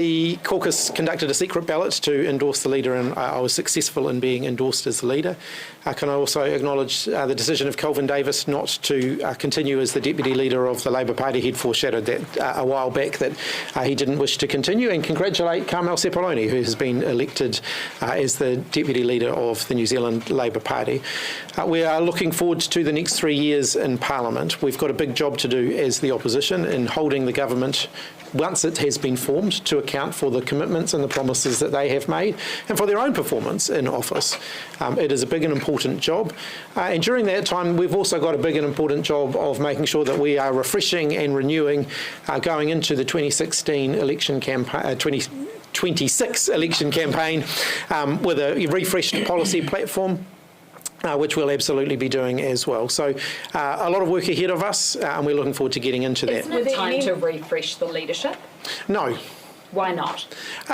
The caucus conducted a secret ballot to endorse the leader, and I was successful in being endorsed as the leader. Can I also acknowledge the decision of Kelvin Davis not to continue as the deputy leader of the Labour Party? He'd foreshadowed that a while back that he didn't wish to continue, and congratulate Carmel Sepuloni, who has been elected as the deputy leader of the New Zealand Labour Party. We are looking forward to the next 3 years in Parliament. We've got a big job to do as the opposition in holding the government, once it has been formed, to account for the commitments and the promises that they have made and for their own performance in office. It is a big and important job. And during that time, we've also got a big and important job of making sure that we are refreshing and renewing going into the 2016 election campaign, 2026 election campaign with a refreshed policy platform. Which we'll absolutely be doing as well. So a lot of work ahead of us, and we're looking forward to getting into that. Isn't it time to refresh the leadership? No. Why not?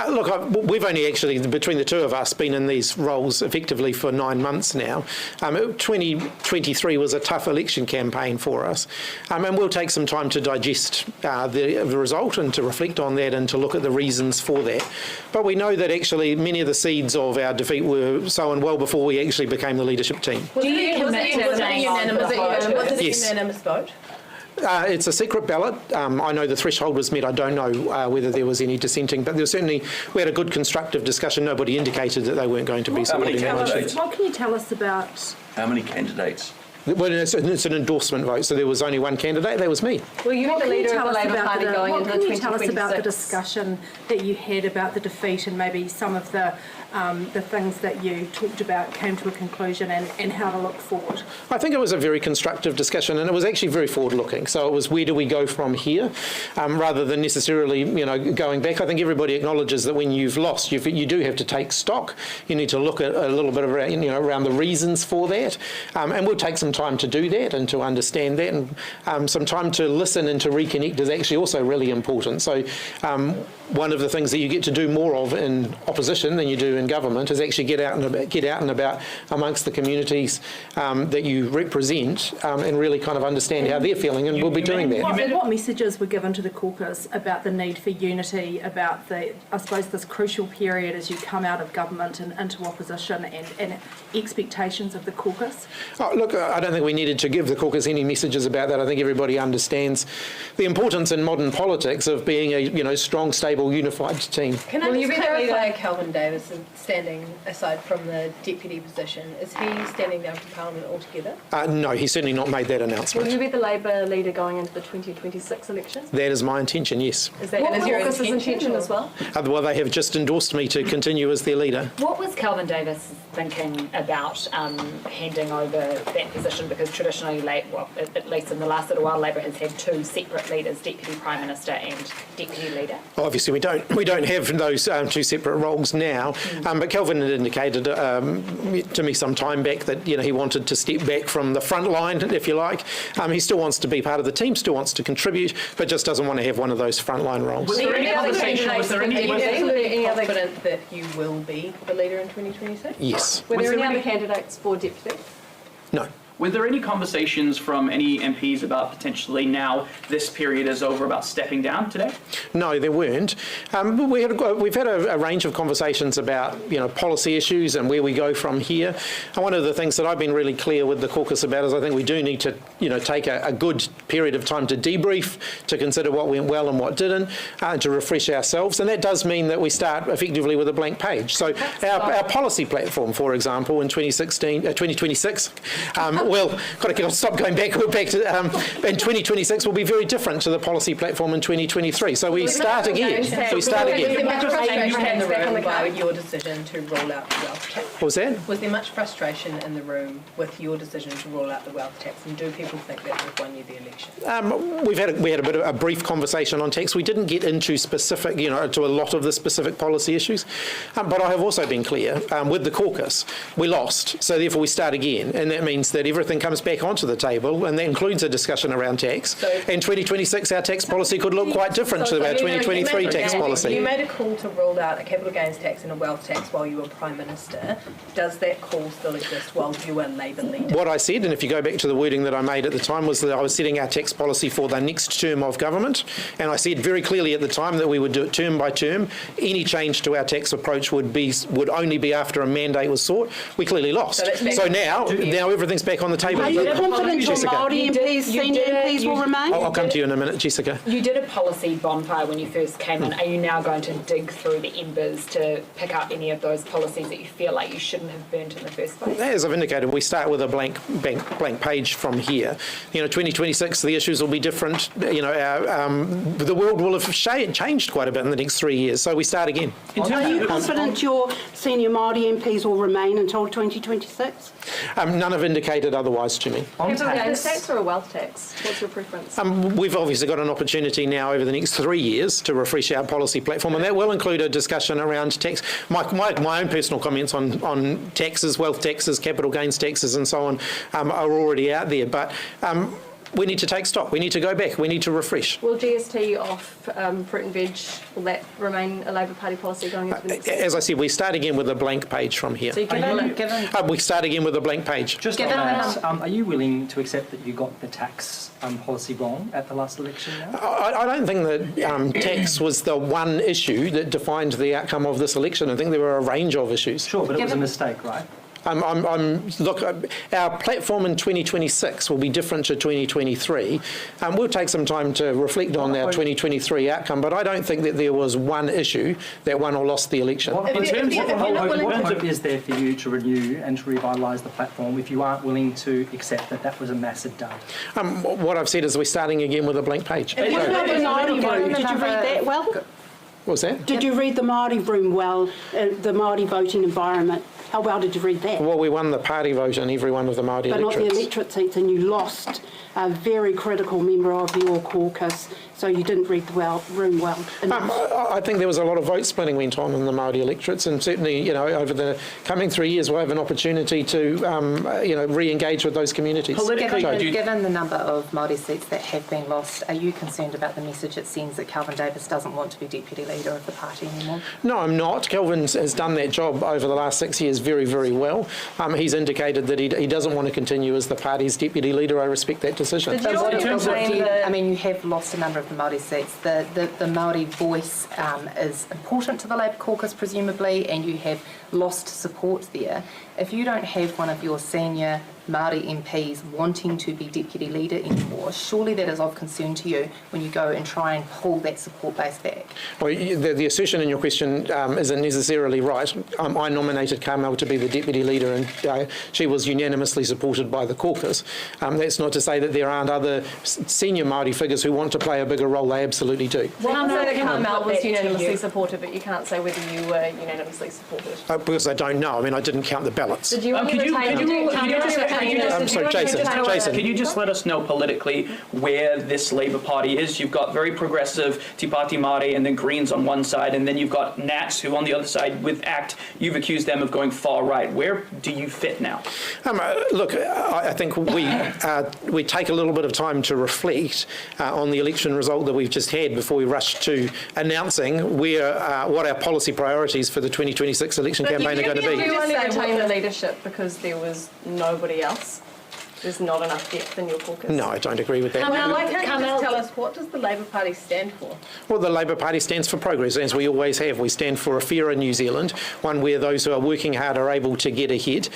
Look, we've only actually, between the two of us, been in these roles effectively for 9 months now. 2023 was a tough election campaign for us, and we'll take some time to digest the result and to reflect on that and to look at the reasons for that. But we know that actually many of the seeds of our defeat were sown well before we actually became the leadership team. Do you commit to staying on the vote? Was it a unanimous vote? It's a secret ballot. I know the threshold was met. I don't know whether there was any dissenting, but there was certainly, we had a good constructive discussion. Nobody indicated that they weren't going to be supporting that motion. What can you tell us about... How many candidates? Well, it's an endorsement vote, so there was only one candidate. That was me. Well, you were the leader of the Labour Party going into the 2026. What can you tell us about the discussion that you had about the defeat and maybe some of the things that you talked about came to a conclusion and how to look forward? I think it was a very constructive discussion, and it was actually very forward-looking. So it was, where do we go from here, rather than necessarily, going back. I think everybody acknowledges that when you've lost, you do have to take stock. You need to look at a little bit around, around the reasons for that, and we'll take some time to do that and to understand that, and some time to listen and to reconnect is actually also really important. So one of the things that you get to do more of in opposition than you do in government is actually get out and about amongst the communities that you represent and really kind of understand how they're feeling, and we'll be doing that. What messages were given to the caucus about the need for unity, about I suppose this crucial period as you come out of government and into opposition, and expectations of the caucus? Oh, look, I don't think we needed to give the caucus any messages about that. I think everybody understands the importance in modern politics of being a strong, stable, unified team. Can I just clarify Kelvin Davis standing aside from the deputy position? Is he standing down from Parliament altogether? No, he's certainly not made that announcement. Will you be the Labour leader going into the 2026 election? That is my intention, yes. Is that the caucus's intention as well? Well, they have just endorsed me to continue as their leader. What was Kelvin Davis thinking about handing over that position? Because traditionally, at least in the last little while, Labour has had two separate leaders, Deputy Prime Minister and Deputy Leader. Obviously, we don't have those two separate roles now, but Kelvin had indicated to me some time back that he wanted to step back from the front line, if you like. He still wants to be part of the team, still wants to contribute, but just doesn't want to have one of those frontline roles. Was there any conversation? Are you confident that you will be the leader in 2026? Yes. Were there any other candidates for deputy? No. Were there any conversations from any MPs about potentially now this period is over about stepping down today? No, there weren't. We've had a range of conversations about policy issues and where we go from here. And one of the things that I've been really clear with the caucus about is I think we do need to take a good period of time to debrief, to consider what went well and what didn't, and to refresh ourselves. And that does mean that we start effectively with a blank page. So our policy platform, for example, in 2026. Well, got to stop going back. We're back to in 2026 will be very different to the policy platform in 2023. So we start again. Was there much frustration in the room by your decision to roll out the wealth tax? What was that? Was there much frustration in the room with your decision to roll out the wealth tax, and do people think that would have won you the election? We had a bit of a brief conversation on tax. We didn't get into specific, to a lot of the specific policy issues, but I have also been clear with the caucus. We lost, so therefore we start again, and that means that everything comes back onto the table, and that includes a discussion around tax. In 2026, our tax policy could look quite different to our 2023 tax policy. You made a call to rule out a capital gains tax and a wealth tax while you were Prime Minister. Does that call still exist while you were Labour leader? What I said, and if you go back to the wording that I made at the time, was that I was setting our tax policy for the next term of government, and I said very clearly at the time that we would do it term by term. Any change to our tax approach would only be after a mandate was sought. We clearly lost. So now everything's back on the table. Are you confident your Jessica? Māori MPs, senior MPs will remain? I'll come to you in a minute, Jessica. You did a policy bonfire when you first came in. Are you now going to dig through the embers to pick up any of those policies that you feel like you shouldn't have burnt in the first place? As I've indicated, we start with a blank page from here. 2026, the issues will be different. The world will have changed quite a bit in the next 3 years. So we start again. Are you confident your senior Māori MPs will remain until 2026? None have indicated otherwise to me. Capital gains tax or a wealth tax? What's your preference? We've obviously got an opportunity now over the next 3 years to refresh our policy platform, and that will include a discussion around tax. My own personal comments on taxes, wealth taxes, capital gains taxes and so on are already out there, but we need to take stock. We need to go back. We need to refresh. Will GST off fruit and veg, will that remain a Labour Party policy going into the next year? As I said, we start again with a blank page from here. So We start again with a blank page. Just on that, are you willing to accept that you got the tax policy wrong at the last election now? I don't think that tax was the one issue that defined the outcome of this election. I think there were a range of issues. Sure, but it was a mistake, right? Look, our platform in 2026 will be different to 2023. We'll take some time to reflect on our 2023 outcome, but I don't think that there was one issue that won or lost the election. What hope is there for you to renew and to revitalise the platform if you aren't willing to accept that that was a massive dud? What I've said is we're starting again with a blank page. What about the Māori room? Did you read that well? What was that? Did you read the Māori room well, the Māori voting environment? How well did you read that? Well, we won the party vote in every one of the Māori but electorates. Not the electorate seats, and you lost a very critical member of your caucus, so you didn't read the room well enough. I think there was a lot of vote splitting went on in the Māori electorates, and certainly, over the coming 3 years, we'll have an opportunity to, re-engage with those communities. Given the number of Māori seats that have been lost, are you concerned about the message it sends that Kelvin Davis doesn't want to be deputy leader of the party anymore? No, I'm not. Kelvin has done that job over the last 6 years very, very well. He's indicated that he doesn't want to continue as the party's deputy leader. I respect that decision. You have lost a number of the Māori seats. The Māori voice is important to the Labour caucus, presumably, and you have lost support there. If you don't have one of your senior Māori MPs wanting to be deputy leader anymore, surely that is of concern to you when you go and try and pull that support base back. Well, the assertion in your question isn't necessarily right. I nominated Carmel to be the deputy leader, and she was unanimously supported by the caucus. That's not to say that there aren't other senior Māori figures who want to play a bigger role. They absolutely do. Well, you say that Carmel was unanimously supported, but you can't say whether you were unanimously supported. Because I don't know. I didn't count the ballots. Did you Jason. Could you just let us know politically where this Labour Party is? You've got very progressive Te Pāti Māori and then Greens on one side, and then you've got Nats who on the other side with ACT. You've accused them of going far right. Where do you fit now? Look, I think we take a little bit of time to reflect on the election result that we've just had before we rush to announcing what our policy priorities for the 2026 election campaign are going to be. Did you only retain the leadership because there was nobody else? There's not enough depth in your caucus? No, I don't agree with that. Why can't you just tell us, what does the Labour Party stand for? Well, the Labour Party stands for progress, as we always have. We stand for a fairer New Zealand, one where those who are working hard are able to get ahead.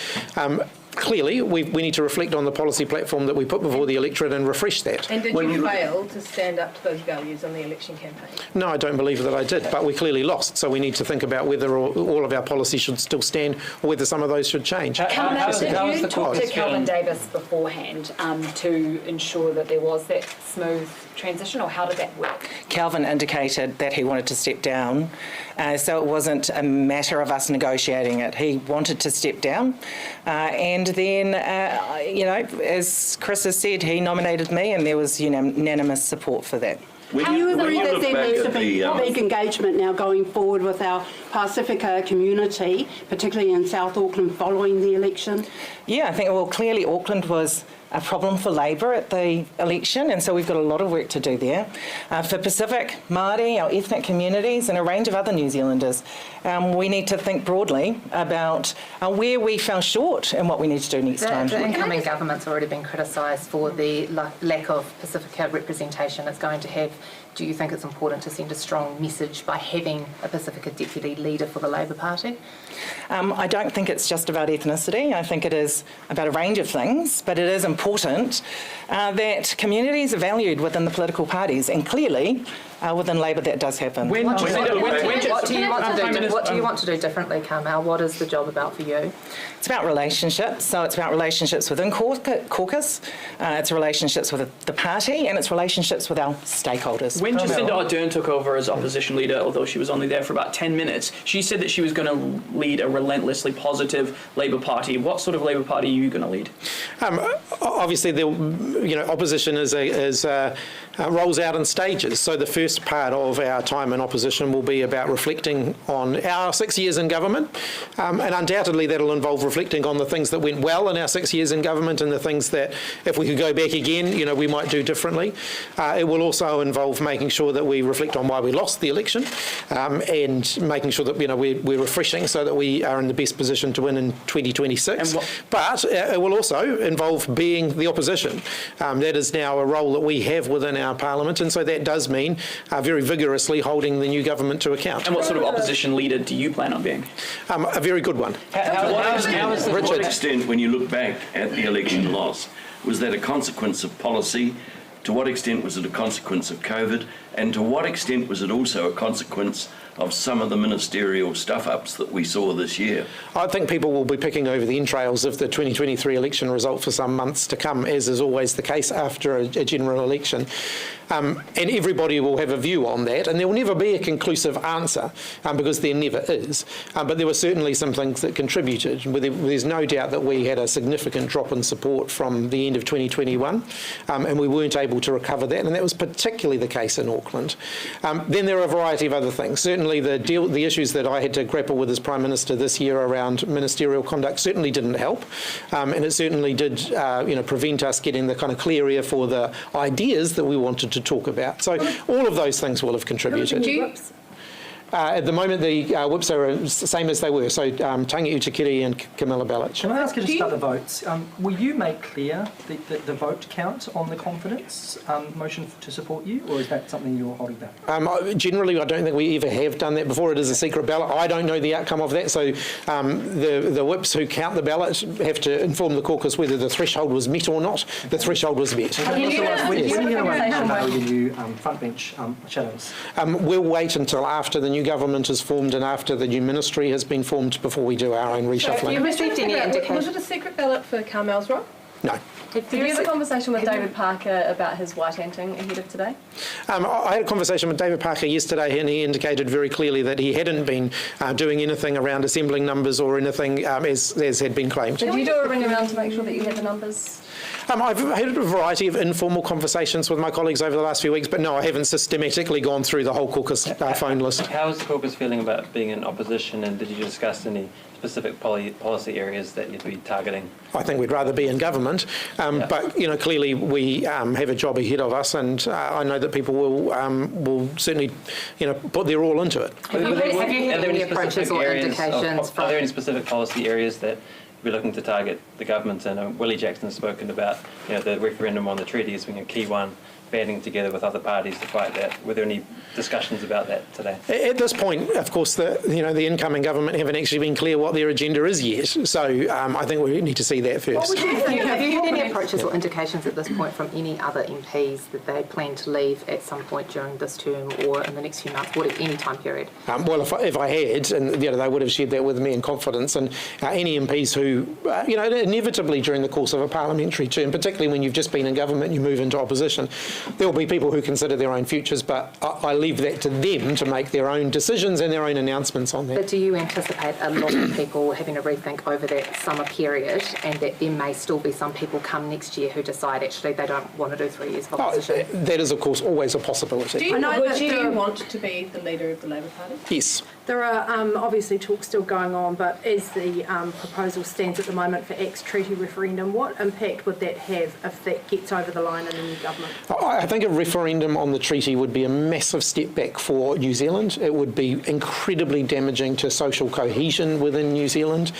Clearly, we need to reflect on the policy platform that we put before the electorate and refresh that. And did you fail to stand up to those values on the election campaign? No, I don't believe that I did, but we clearly lost. So we need to think about whether all of our policies should still stand or whether some of those should change. Did you talk to Kelvin Davis beforehand to ensure that there was that smooth transition, or how did that work? Kelvin indicated that he wanted to step down, so it wasn't a matter of us negotiating it. He wanted to step down, and then, as Chris has said, he nominated me, and there was unanimous support for that. Do you agree you that look there back needs to at be the, big engagement now going forward with our Pacifica community, particularly in South Auckland following the election? Yeah, I think, well, clearly Auckland was a problem for Labour at the election, and so we've got a lot of work to do there. For Pacific, Māori, our ethnic communities, and a range of other New Zealanders, we need to think broadly about where we fell short and what we need to do next time. The incoming government's already been criticised for the lack of Pacifica representation it's going to have. Do you think it's important to send a strong message by having a Pacifica deputy leader for the Labour Party? I don't think it's just about ethnicity. I think it is about a range of things, but it is important that communities are valued within the political parties, and clearly within Labour that does happen. What do you want to do differently, Carmel? What is the job about for you? It's about relationships. So it's about relationships within caucus, it's relationships with the party, and it's relationships with our stakeholders. When Jacinda Ardern took over as opposition leader, although she was only there for about 10 minutes, she said that she was going to lead a relentlessly positive Labour Party. What sort of Labour Party are you going to lead? Obviously, opposition rolls out in stages. So the first part of our time in opposition will be about reflecting on our 6 years in government, and undoubtedly that'll involve reflecting on the things that went well in our 6 years in government and the things that, if we could go back again, we might do differently. It will also involve making sure that we reflect on why we lost the election, and making sure that we're refreshing so that we are in the best position to win in 2026. But it will also involve being the opposition. That is now a role that we have within our parliament, and so that does mean very vigorously holding the new government to account. And what sort of opposition leader do you plan on being? A very good one. To what extent, when you look back at the election loss, was that a consequence of policy? To what extent was it a consequence of COVID? And to what extent was it also a consequence of some of the ministerial stuff-ups that we saw this year? I think people will be picking over the entrails of the 2023 election result for some months to come, as is always the case after a general election. And everybody will have a view on that, and there will never be a conclusive answer, because there never is. But there were certainly some things that contributed. There's no doubt that we had a significant drop in support from the end of 2021, and we weren't able to recover that, and that was particularly the case in Auckland. Then there are a variety of other things. Certainly the issues that I had to grapple with as Prime Minister this year around ministerial conduct certainly didn't help, and it certainly did prevent us getting the kind of clear ear for the ideas that we wanted to talk about. So all of those things will have contributed. At the moment, the whips are the same as they were, so Tangi Utakiri and Camilla Bellich. Can I ask you just about the votes? Will you make clear the vote count on the confidence motion to support you, or is that something you're holding back? Generally, I don't think we ever have done that before. It is a secret ballot. I don't know the outcome of that, so the whips who count the ballot have to inform the caucus whether the threshold was met or not. The threshold was met. When are you going to unveil your new front bench shadows? We'll wait until after the new government is formed and after the new ministry has been formed before we do our own reshuffling. You received any indication? Was it a secret ballot for Carmel's role? No. Did you have a conversation with David Parker about his white anting ahead of today? I had a conversation with David Parker yesterday, and he indicated very clearly that he hadn't been doing anything around assembling numbers or anything as had been claimed. Did you do a ring around to make sure that you had the numbers? I've had a variety of informal conversations with my colleagues over the last few weeks, but no, I haven't systematically gone through the whole caucus phone list. How is the caucus feeling about being in opposition, and did you discuss any specific policy areas that you'd be targeting? I think we'd rather be in government, but clearly we have a job ahead of us, and I know that people will certainly put their all into it. Have you had any approaches or indications? Are there any specific policy areas that we're looking to target the government? And Willie Jackson has spoken about the referendum on the treaty as being a key one, banding together with other parties to fight that. Were there any discussions about that today? At this point, of course, the incoming government haven't actually been clear what their agenda is yet. So I think we need to see that first. Have you had any approaches or indications at this point from any other MPs that they plan to leave at some point during this term or in the next few months, or at any time period? Well, if I had, and they would have shared that with me in confidence, and any MPs who, inevitably during the course of a parliamentary term, particularly when you've just been in government, you move into opposition, There will be people who consider their own futures, but I leave that to them to make their own decisions and their own announcements on that. But do you anticipate a lot of people having to rethink over that summer period, and that there may still be some people come next year who decide actually they don't want to do 3 years of opposition? That is, of course, always a possibility. Would you want to be the leader of the Labour Party? Yes. There are obviously talks still going on, but as the proposal stands at the moment for ex-treaty referendum, what impact would that have if that gets over the line in the new government? I think a referendum on the treaty would be a massive step back for New Zealand. It would be incredibly damaging to social cohesion within New Zealand.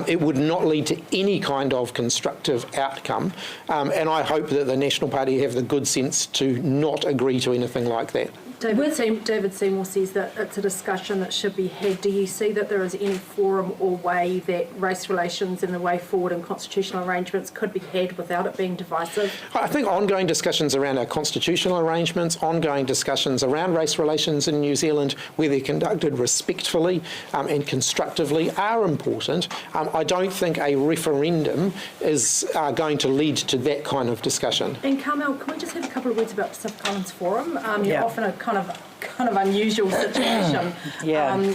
It would not lead to any kind of constructive outcome. And I hope that the National Party have the good sense to not agree to anything like that. David Seymour says that it's a discussion that should be had. Do you see that there is any forum or way that race relations and the way forward in constitutional arrangements could be had without it being divisive? I think ongoing discussions around our constitutional arrangements, ongoing discussions around race relations in New Zealand, where they're conducted respectfully and constructively, are important. I don't think a referendum is going to lead to that kind of discussion. And Carmel, can we just have a couple of words about Pacific Islands Forum? You're often a kind of unusual situation.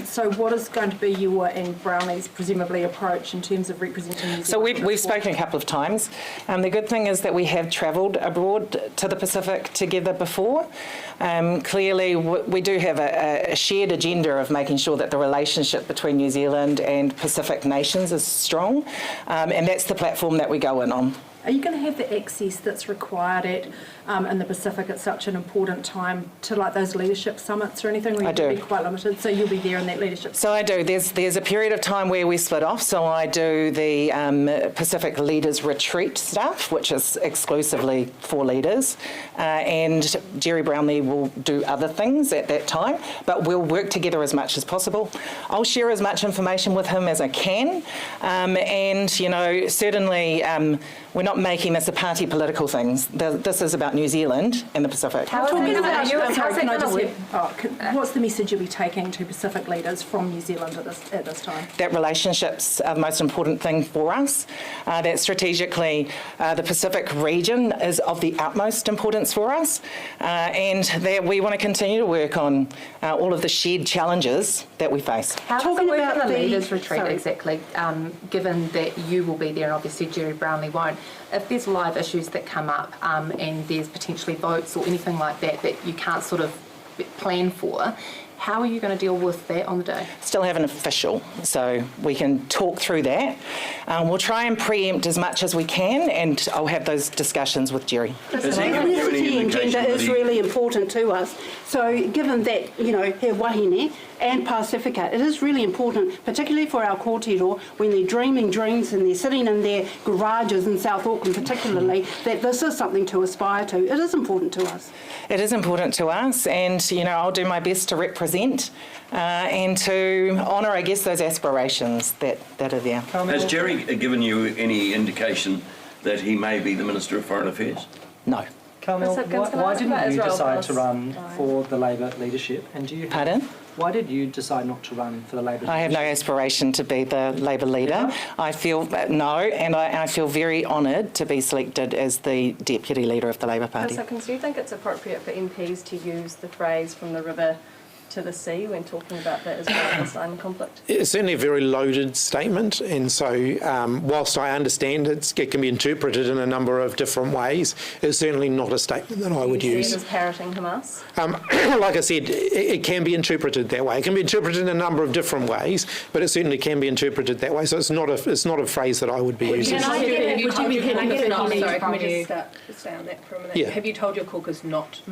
So what is going to be your and Brownlee's presumably approach in terms of representing New Zealand? So we've spoken a couple of times. The good thing is that we have travelled abroad to the Pacific together before. Clearly, we do have a shared agenda of making sure that the relationship between New Zealand and Pacific nations is strong, and that's the platform that we go in on. Are you going to have the access that's required in the Pacific at such an important time to like those leadership summits or anything? Or I do. Be quite limited, so you'll be there in that leadership. So I do. There's a period of time where we split off. So I do the Pacific Leaders Retreat stuff, which is exclusively for leaders, and Jerry Brownlee will do other things at that time. But we'll work together as much as possible. I'll share as much information with him as I can, and certainly we're not making this a party political thing. This is about New Zealand and the Pacific. What's the message you'll be taking to Pacific leaders from New Zealand at this time? That relationships are the most important thing for us. That strategically the Pacific region is of the utmost importance for us, and that we want to continue to work on all of the shared challenges that we face. How does it work for the leaders retreat exactly, given that you will be there and obviously Jerry Brownlee won't? If there's live issues that come up and there's potentially votes or anything like that you can't sort of plan for, how are you going to deal with that on the day? Still have an official, so we can talk through that. We'll try and preempt as much as we can, and I'll have those discussions with Jerry. The ethnicity agenda is really important to us. So given that, He Wahine and Pasifika, it is really important, particularly for our kōrero, when they're dreaming dreams and they're sitting in their garages in South Auckland particularly, that this is something to aspire to. It is important to us. It is important to us, and I'll do my best to represent and to honour, I guess, those aspirations that are there. Has Jerry given you any indication that he may be the Minister of Foreign Affairs? No. Carmel, why didn't you decide to run for the Labour leadership? And do you? Pardon? Why did you decide not to run for the Labour leadership? I have no aspiration to be the Labour leader. I feel I feel very honoured to be selected as the deputy leader of the Labour Party. So, do you think it's appropriate for MPs to use the phrase "from the river to the sea" when talking about the Israel-Palestine conflict? It's certainly a very loaded statement, and so whilst I understand it can be interpreted in a number of different ways, it's certainly not a statement that I would use. See it as parroting Hamas? Like I said, it can be interpreted that way. It can be interpreted in a number of different ways, but it certainly can be interpreted that way. So it's not a phrase that I would be using. Sorry, can we just stay on that for a minute? Yeah. Have you told your caucus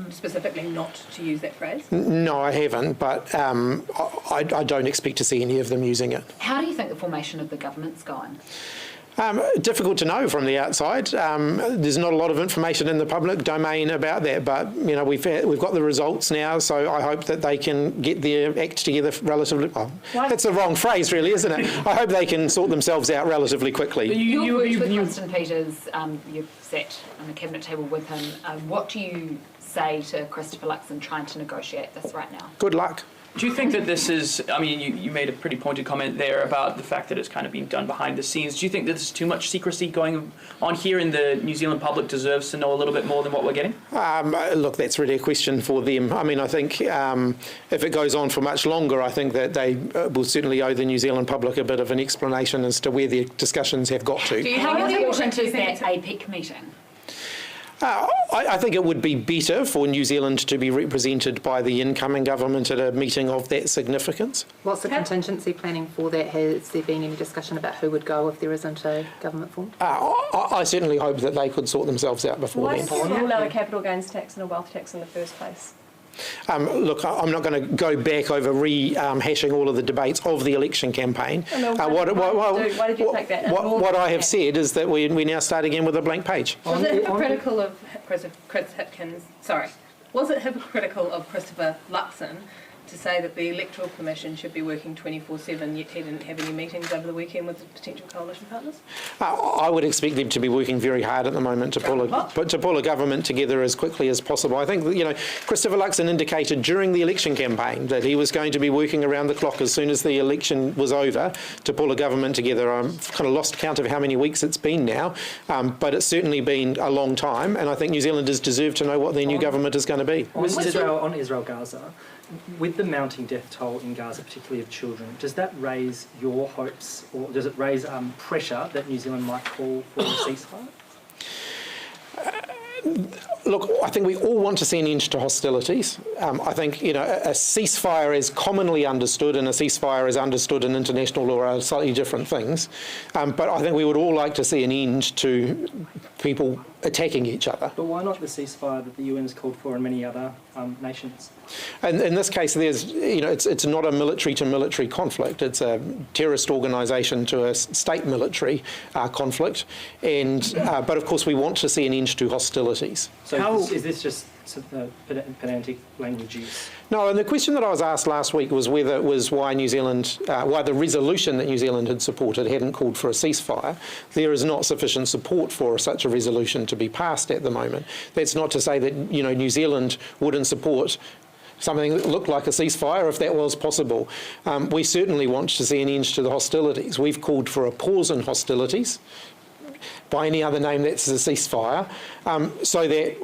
specifically not to use that phrase? No, I haven't, but I don't expect to see any of them using it. How do you think the formation of the government's going? Difficult to know from the outside. There's not a lot of information in the public domain about that, but we've got the results now, so I hope that they can get their act together relatively well. That's the wrong phrase, really, isn't it? I hope they can sort themselves out relatively quickly. You worked with Winston Peters. You've sat on the cabinet table with him. What do you say to Christopher Luxon trying to negotiate this right now? Good luck. Do you think that this is, I mean, you made a pretty pointed comment there about the fact that it's kind of being done behind the scenes. Do you think that there's too much secrecy going on here and the New Zealand public deserves to know a little bit more than what we're getting? Look, that's really a question for them. I mean, I think if it goes on for much longer, I think that they will certainly owe the New Zealand public a bit of an explanation as to where their discussions have got to. Do you think it's important to that APEC meeting? I think it would be better for New Zealand to be represented by the incoming government at a meeting of that significance. What's the contingency planning for that? Has there been any discussion about who would go if there isn't a government formed? I certainly hope that they could sort themselves out before Why then. did you rule out a capital gains tax and a wealth tax in the first place? Look, I'm not going to go back over rehashing all of the debates of the election campaign. Why did you take that? What I have said is that we now start again with a blank page. Was it hypocritical of Chris Hipkins? Sorry, was it hypocritical of Christopher Luxon to say that the Electoral Commission should be working 24/7, yet he didn't have any meetings over the weekend with potential coalition partners? I would expect them to be working very hard at the moment to pull a government together as quickly as possible. I think that, Christopher Luxon indicated during the election campaign that he was going to be working around the clock as soon as the election was over to pull a government together. I've kind of lost count of how many weeks it's been now, but it's certainly been a long time, and I think New Zealanders deserve to know what their new government is going to be. On Israel-Gaza, with the mounting death toll in Gaza, particularly of children, does that raise your hopes, or does it raise pressure that New Zealand might call for a ceasefire? Look, I think we all want to see an end to hostilities. I think, a ceasefire is commonly understood, and a ceasefire is understood in international law are slightly different things. But I think we would all like to see an end to people attacking each other. But why not the ceasefire that the UN has called for in many other nations? And in this case, it's not a military-to-military conflict. It's a terrorist organisation to a state military conflict. But of course, we want to see an end to hostilities. So is this just pedantic language use? No, and the question that I was asked last week was whether it was why the resolution that New Zealand had supported hadn't called for a ceasefire. There is not sufficient support for such a resolution to be passed at the moment. That's not to say that New Zealand wouldn't support something that looked like a ceasefire if that was possible. We certainly want to see an end to the hostilities. We've called for a pause in hostilities. By any other name, that's a ceasefire, so that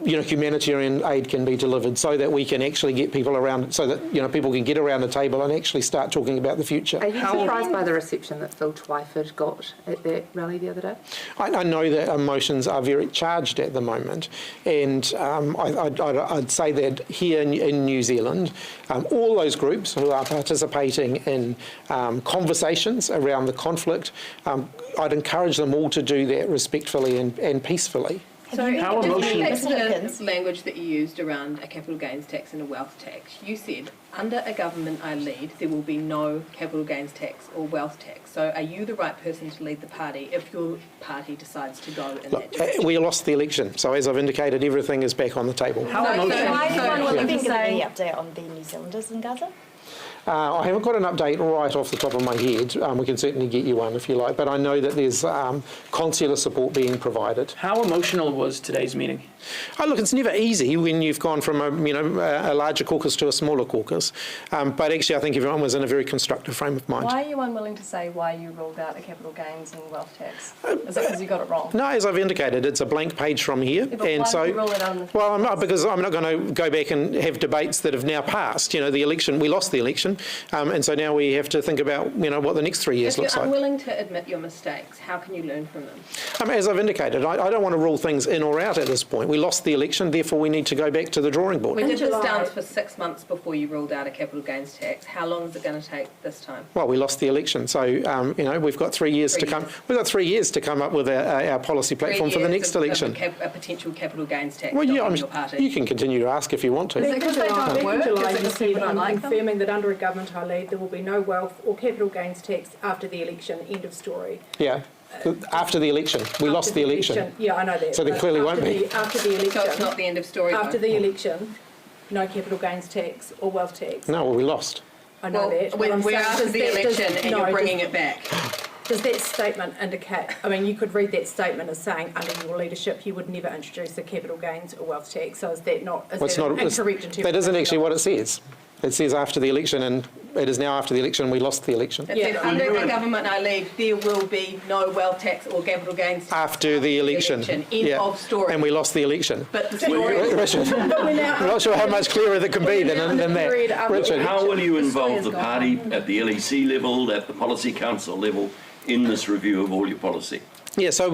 humanitarian aid can be delivered, so that we can actually get people around, so that people can get around the table and actually start talking about the future. Are you surprised by the reception that Phil Twyford got at that rally the other day? I know that emotions are very charged at the moment, and I'd say that here in New Zealand, all those groups who are participating in conversations around the conflict, I'd encourage them all to do that respectfully and peacefully. So how emotional is the language that you used around a capital gains tax and a wealth tax? You said, under a government I lead, there will be no capital gains tax or wealth tax. So are you the right person to lead the party if your party decides to go in that direction? We lost the election, so as I've indicated, everything is back on the table. Why is anyone willing to say... any update on the New Zealanders in Gaza? I haven't got an update right off the top of my head. We can certainly get you one if you like, but I know that there's consular support being provided. How emotional was today's meeting? Look, it's never easy when you've gone from a larger caucus to a smaller caucus, but actually I think everyone was in a very constructive frame of mind. Why are you unwilling to say why you ruled out a capital gains and wealth tax? Is it because you got it wrong? No, as I've indicated, it's a blank page from here. Yeah, but and why so, did you rule it out in the well, because I'm not going to go back and have debates that have now passed. The election, we lost the election, and so now we have to think about what the next 3 years looks like. If you're unwilling to admit your mistakes, how can you learn from them? As I've indicated, I don't want to rule things in or out at this point. We lost the election, therefore we need to go back to the drawing board. We did this dance for 6 months before you ruled out a capital gains tax. How long is it going to take this time? Well, we lost the election, so we've got 3 years to come. We've got 3 years to come up with our policy platform for the next election. A potential capital gains tax. Well, yeah, your party. you can continue to ask if you want to. Back in July, you said, I'm confirming that under a government I lead, there will be no wealth or capital gains tax after the election. End of story. Yeah. After the election. We lost the election. Yeah, I know that. So there clearly won't be. After the election. So it's not the end of story. After the election, no capital gains tax or wealth tax. No, well, we lost. I know that. We're after the election and you're bringing it back. Does that statement indicate, you could read that statement as saying under your leadership you would never introduce a capital gains or wealth tax, so is that not, is that an incorrect interpretation? That isn't actually what it says. It says after the election, and it is now after the election. We lost the election. It says under the government I lead, there will be no wealth tax or capital gains tax After the election. End of story. And we lost the election. But the story. Richard, I'm not sure how much clearer that can be than that. Richard. How will you involve the party at the LEC level, at the Policy Council level, in this review of all your policy? Yeah, so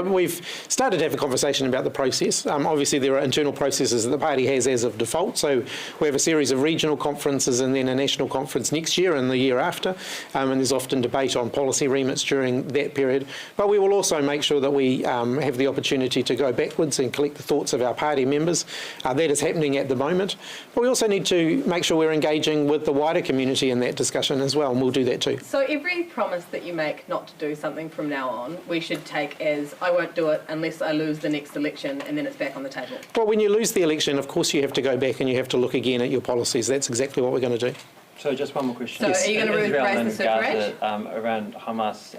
we've started to have a conversation about the process. Obviously, there are internal processes that the party has as of default. So we have a series of regional conferences and then a national conference next year and the year after. And there's often debate on policy remits during that period. But we will also make sure that we have the opportunity to go backwards and collect the thoughts of our party members. That is happening at the moment. But we also need to make sure we're engaging with the wider community in that discussion as well, and we'll do that too. So every promise that you make not to do something from now on, we should take as, I won't do it unless I lose the next election, and then it's back on the table. Well, when you lose the election, of course you have to go back and you have to look again at your policies. That's exactly what we're going to do. So just one more question. So yes. Are you going to Israel raise and the super age? Gaza, around Hamas,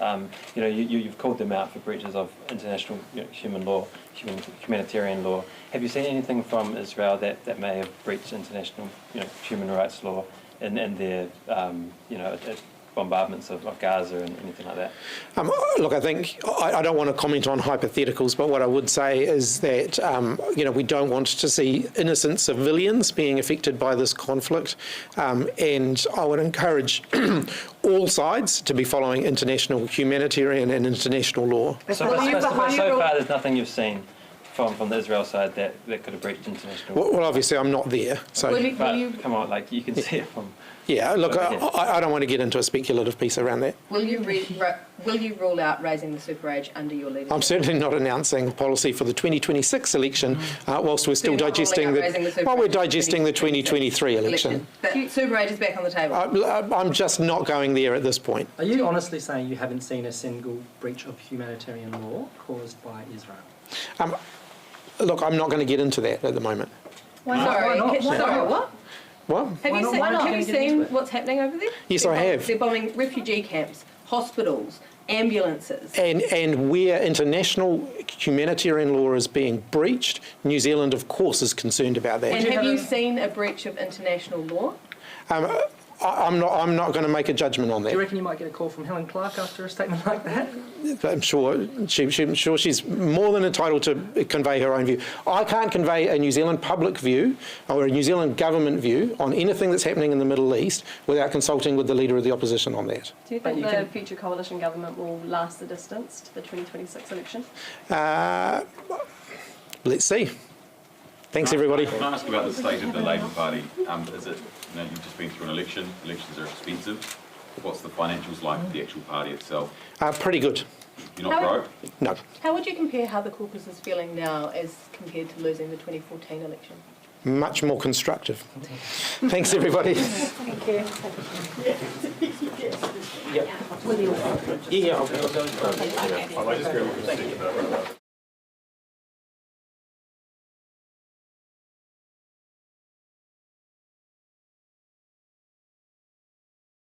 you've called them out for breaches of international human law, humanitarian law. Have you seen anything from Israel that may have breached international human rights law in their bombardments of Gaza and anything like that? Look, I think I don't want to comment on hypotheticals, but what I would say is that we don't want to see innocent civilians being affected by this conflict, and I would encourage all sides to be following international humanitarian and international law. So far, there's nothing you've seen from the Israel side that could have breached international law. Well, obviously, I'm not there, so. Come on, you can see it from. Yeah, look, I don't want to get into a speculative piece around that. Will you rule out raising the super age under your leadership? I'm certainly not announcing policy for the 2026 election whilst we're still digesting the 2023 election. But super age is back on the table. I'm just not going there at this point. Are you honestly saying you haven't seen a single breach of humanitarian law caused by Israel? Look, I'm not going to get into that at the moment. Sorry, what? What? Have you seen what's happening over there? Yes, I have. They're bombing refugee camps, hospitals, ambulances. And where international humanitarian law is being breached, New Zealand, of course, is concerned about that. And have you seen a breach of international law? I'm not going to make a judgment on that. Do you reckon you might get a call from Helen Clark after a statement like that? I'm sure she's more than entitled to convey her own view. I can't convey a New Zealand public view or a New Zealand government view on anything that's happening in the Middle East without consulting with the Leader of the Opposition on that. Do you think the future coalition government will last the distance to the 2026 election? Let's see. Thanks, everybody. Can I ask about the state of the Labour Party? Is it, you've just been through an election. Elections are expensive. What's the financials like for the actual party itself? Pretty good. You're not broke? No. How would you compare how the caucus is feeling now as compared to losing the 2014 election? Much more constructive. Thanks, everybody. Thank you. Yeah. Yeah.